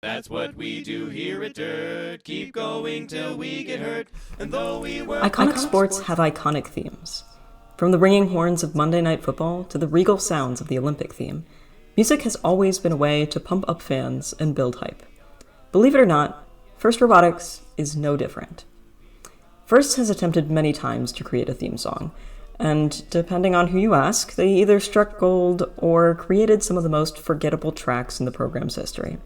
That's what we do here at Dirt. Keep going till we get hurt. And though we were... Iconic sports have iconic themes. From the ringing horns of Monday Night Football to the regal sounds of the Olympic theme, music has always been a way to pump up fans and build hype. Believe it or not, First Robotics is no different. First has attempted many times to create a theme song, and depending on who you ask, they either struck gold or created some of the most forgettable tracks in the program's history.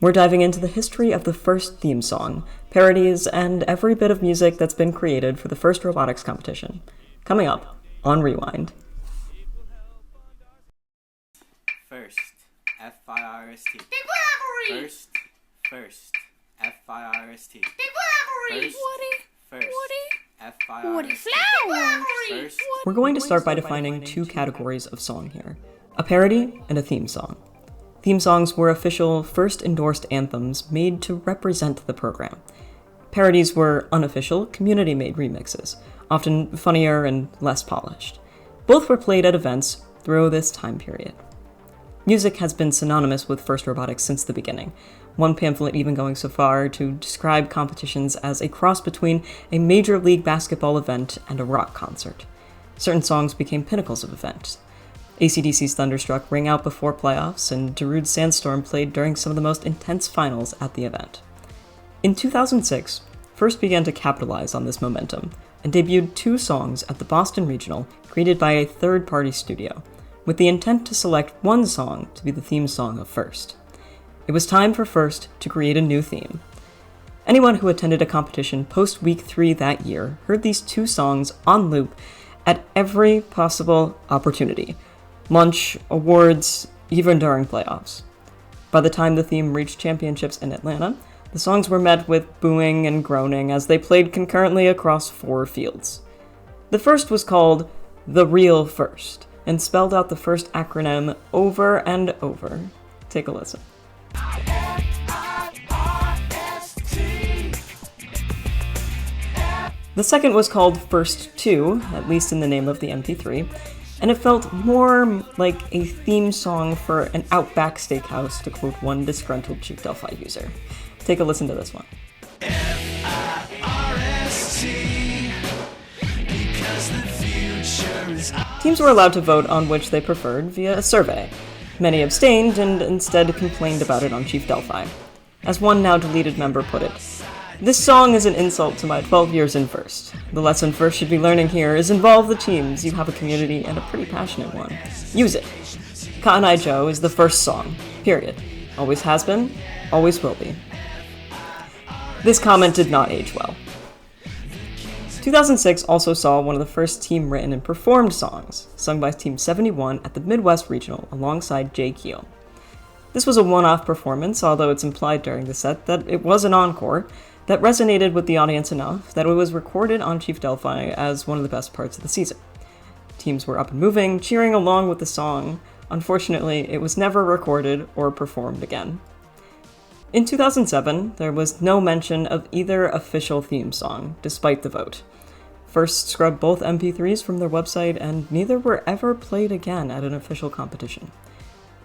We're diving into the history of the first theme song, parodies, and every bit of music that's been created for the first robotics competition. Coming up on Rewind. First, F-I-R-S-T. First, F-I-R-S-t. First, F-I-R-S-t. First. We're going to start by defining two categories of song here, a parody and a theme song. Theme songs were official, first endorsed anthems made to represent the program. Parodies were unofficial, community-made remixes, often funnier and less polished. Both were played at events through this time period. Music has been synonymous with First Robotics since the beginning, one pamphlet even going so far to describe competitions as a cross between a Major League Basketball event and a rock concert. Certain songs became pinnacles of events. AC/DC's Thunderstruck rang out before playoffs, and Darude's Sandstorm played during some of the most intense finals at the event. In 2006, First began to capitalize on this momentum, and debuted two songs at the Boston Regional created by a third-party studio, with the intent to select one song to be the theme song of First. It was time for First to create a new theme. Anyone who attended a competition post-Week 3 that year heard these two songs on loop at every possible opportunity. Lunch, awards, even during playoffs. By the time the theme reached championships in Atlanta, the songs were met with booing and groaning as they played concurrently across 4 fields. The first was called The Real First, and spelled out the first acronym over and over. Take a listen. The second was called First 2, at least in the name of the MP3, and it felt more like a theme song for an Outback Steakhouse, to quote one disgruntled Chief Delphi user. Take a listen to this one. F-I-R-S-T, because the future is... Teams were allowed to vote on which they preferred via a survey. Many abstained and instead complained about it on Chief Delphi. As one now deleted member put it, "This song is an insult to my 12 years in First. The lesson First should be learning here is involve the teams. You have a community and a pretty passionate one. Use it. Cotton Eye Joe is the first song. Period. Always has been, always will be." This comment did not age well. 2006 also saw one of the first team-written and performed songs, sung by Team 71 at the Midwest Regional alongside Jay Keel. This was a one-off performance, although it's implied during the set that it was an encore, that resonated with the audience enough that it was recorded on Chief Delphi as one of the best parts of the season. Teams were up and moving, cheering along with the song. Unfortunately, it was never recorded or performed again. In 2007, there was no mention of either official theme song, despite the vote. First scrubbed both MP3s from their website, and neither were ever played again at an official competition.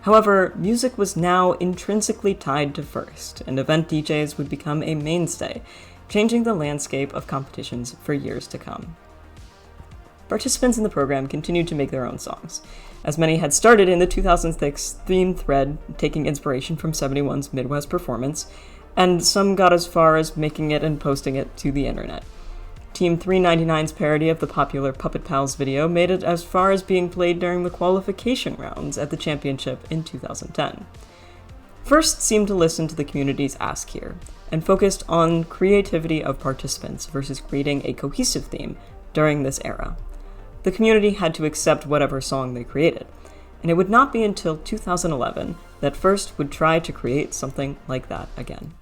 However, music was now intrinsically tied to First, and event DJs would become a mainstay, changing the landscape of competitions for years to come. Participants in the program continued to make their own songs, as many had started in the 2006 theme thread, taking inspiration from 71's Midwest performance, and some got as far as making it and posting it to the internet. Team 399's parody of the popular Puppet Pals video made it as far as being played during the qualification rounds at the championship in 2010. First seemed to listen to the community's ask here, and focused on creativity of participants versus creating a cohesive theme during this era. The community had to accept whatever song they created, and it would not be until 2011 that First would try to create something like that again.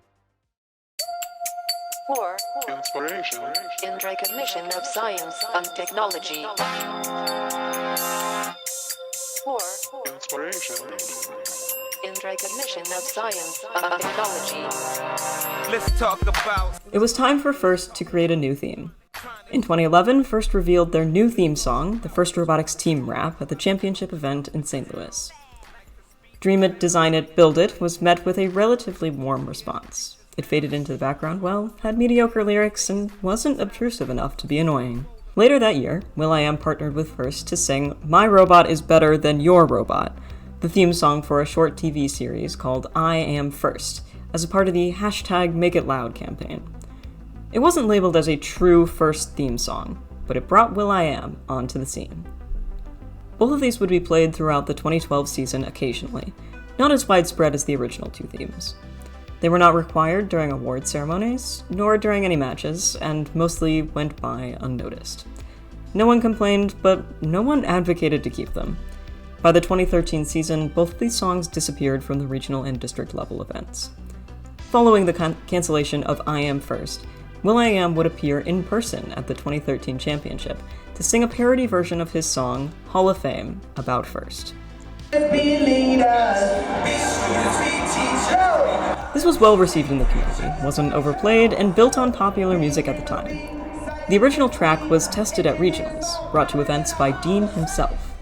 For inspiration in recognition of science and technology. For inspiration in recognition of science and technology. Let's talk about... It was time for First to create a new theme. In 2011, First revealed their new theme song, the First Robotics Team Rap, at the championship event in St. Louis. Dream It, Design It, Build It was met with a relatively warm response. It faded into the background well, had mediocre lyrics, and wasn't obtrusive enough to be annoying. Later that year, will.i.am partnered with First to sing My Robot is Better Than Your Robot, the theme song for a short TV series called I Am First, as a part of the #MakeItLoud campaign. It wasn't labeled as a true First theme song, but it brought will.i.am onto the scene. Both of these would be played throughout the 2012 season occasionally, not as widespread as the original two themes. They were not required during award ceremonies, nor during any matches, and mostly went by unnoticed. No one complained, but no one advocated to keep them. By the 2013 season, both of these songs disappeared from the regional and district level events. Following the cancellation of I Am First, will.i.am would appear in person at the 2013 championship to sing a parody version of his song, Hall of Fame, about First. This was well received in the community, wasn't overplayed, and built on popular music at the time. The original track was tested at regionals, brought to events by Dean himself.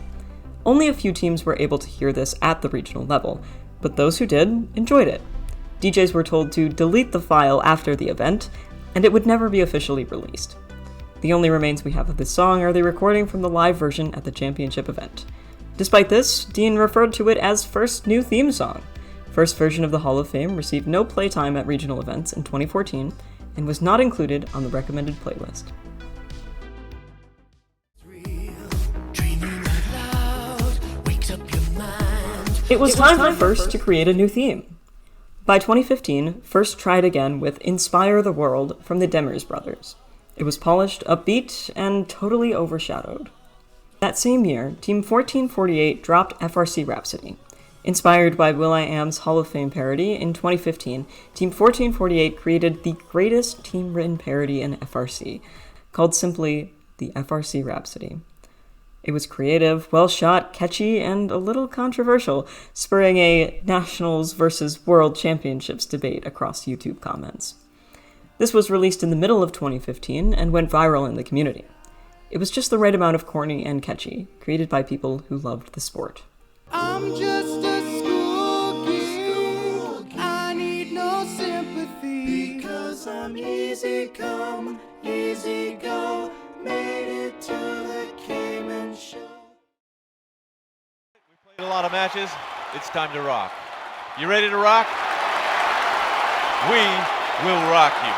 Only a few teams were able to hear this at the regional level, but those who did enjoyed it. DJs were told to delete the file after the event, and it would never be officially released. The only remains we have of this song are the recording from the live version at the championship event. Despite this, Dean referred to it as First's new theme song. First version of the Hall of Fame received no playtime at regional events in 2014 and was not included on the recommended playlist. It was time for First to create a new theme. By 2015, First tried again with Inspire the World from the Demers Brothers. It was polished, upbeat, and totally overshadowed. That same year, Team 1448 dropped FRC Rhapsody. Inspired by will.i.am's Hall of Fame parody, in 2015, Team 1448 created the greatest team-written parody in FRC, called simply the FRC Rhapsody. It was creative, well-shot, catchy, and a little controversial, spurring a Nationals versus World Championships debate across YouTube comments. This was released in the middle of 2015 and went viral in the community. It was just the right amount of corny and catchy, created by people who loved the sport. I'm just a school kid. I need no sympathy. Because I'm easy come, easy go. Made it to the Cayman show. We played a lot of matches. It's time to rock. You ready to rock? We will rock you.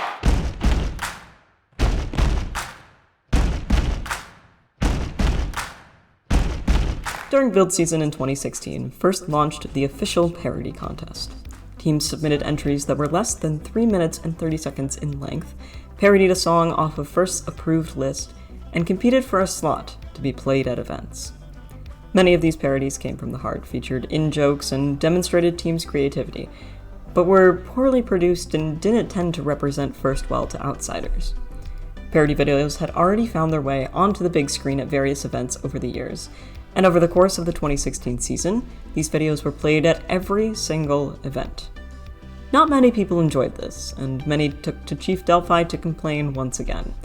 During build season in 2016, First launched the official parody contest. Teams submitted entries that were less than 3 minutes and 30 seconds in length, parodied a song off of First's approved list, and competed for a slot to be played at events. Many of these parodies came from the heart, featured in-jokes, and demonstrated teams' creativity, but were poorly produced and didn't tend to represent First well to outsiders. Parody videos had already found their way onto the big screen at various events over the years, and over the course of the 2016 season, these videos were played at every single event. Not many people enjoyed this, and many took to Chief Delphi to complain once again.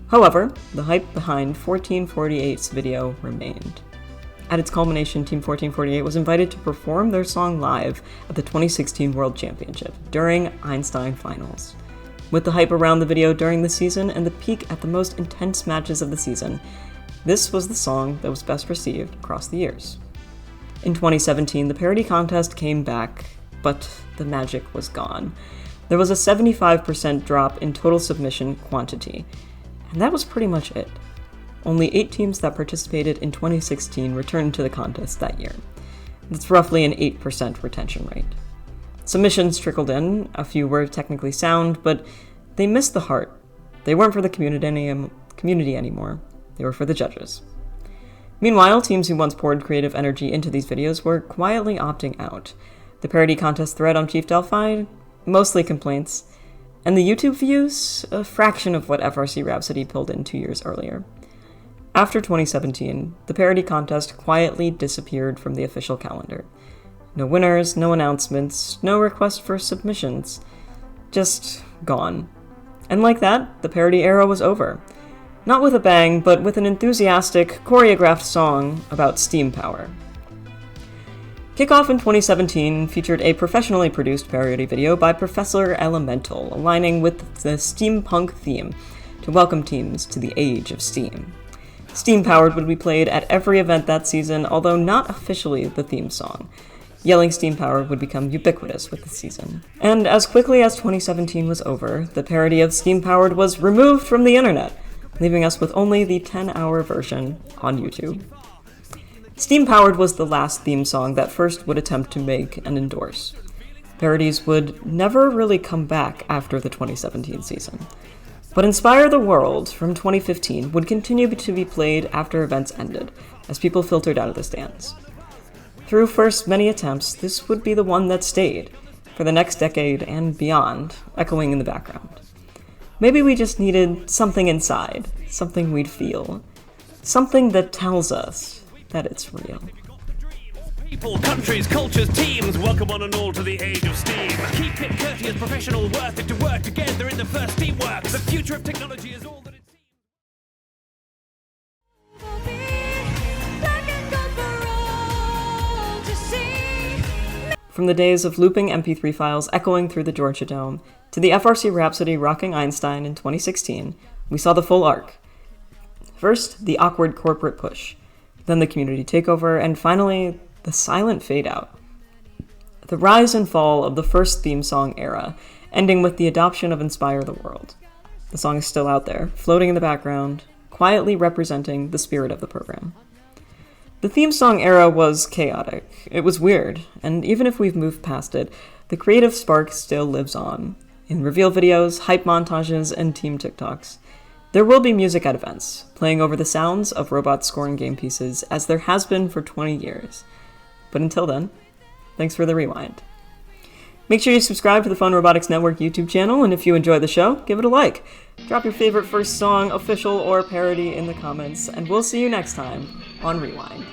However, the hype behind 1448's video remained. At its culmination, Team 1448 was invited to perform their song live at the 2016 World Championship during Einstein Finals. With the hype around the video during the season and the peak at the most intense matches of the season, this was the song that was best received across the years. In 2017, the parody contest came back, but the magic was gone. There was a 75% drop in total submission quantity, and that was pretty much it. Only 8 teams that participated in 2016 returned to the contest that year. That's roughly an 8% retention rate. Submissions trickled in, a few were technically sound, but they missed the heart. They weren't for the community anymore. They were for the judges. Meanwhile, teams who once poured creative energy into these videos were quietly opting out. The parody contest thread on Chief Delphi, mostly complaints, and the YouTube views, a fraction of what FRC Rhapsody pulled in 2 years earlier. After 2017, the parody contest quietly disappeared from the official calendar. No winners, no announcements, no request for submissions. Just gone. And like that, the parody era was over. Not with a bang, but with an enthusiastic, choreographed song about steam power. Kickoff in 2017 featured a professionally produced parody video by Professor Elemental, aligning with the steampunk theme to welcome teams to the age of Steam. Steam Powered would be played at every event that season, although not officially the theme song. Yelling Steam Powered would become ubiquitous with the season. And as quickly as 2017 was over, the parody of Steam Powered was removed from the internet, leaving us with only the 10-hour version on YouTube. Steam Powered was the last theme song that First would attempt to make and endorse. Parodies would never really come back after the 2017 season. But Inspire the World from 2015 would continue to be played after events ended, as people filtered out of the stands. Through First's many attempts, this would be the one that stayed, for the next decade and beyond, echoing in the background. Maybe we just needed something inside, something we'd feel, something that tells us that it's real. People, countries, cultures, teams, welcome one and all to the age of Steam. Keep it courteous, professional, worth it to work together in the first teamwork. The future of technology is all that it seems. From the days of looping MP3 files echoing through the Georgia Dome, to the FRC Rhapsody rocking Einstein in 2016, we saw the full arc. First, the awkward corporate push, then the community takeover, and finally, the silent fade-out. The rise and fall of the first theme song era, ending with the adoption of Inspire the World. The song is still out there, floating in the background, quietly representing the spirit of the program. The theme song era was chaotic, it was weird, and even if we've moved past it, the creative spark still lives on, in reveal videos, hype montages, and team TikToks. There will be music at events, playing over the sounds of robots scoring game pieces, as there has been for 20 years. But until then, thanks for the rewind. Make sure you subscribe to the Fun Robotics Network YouTube channel, and if you enjoy the show, give it a like. Drop your favorite First song, official or parody, in the comments, and we'll see you next time on Rewind.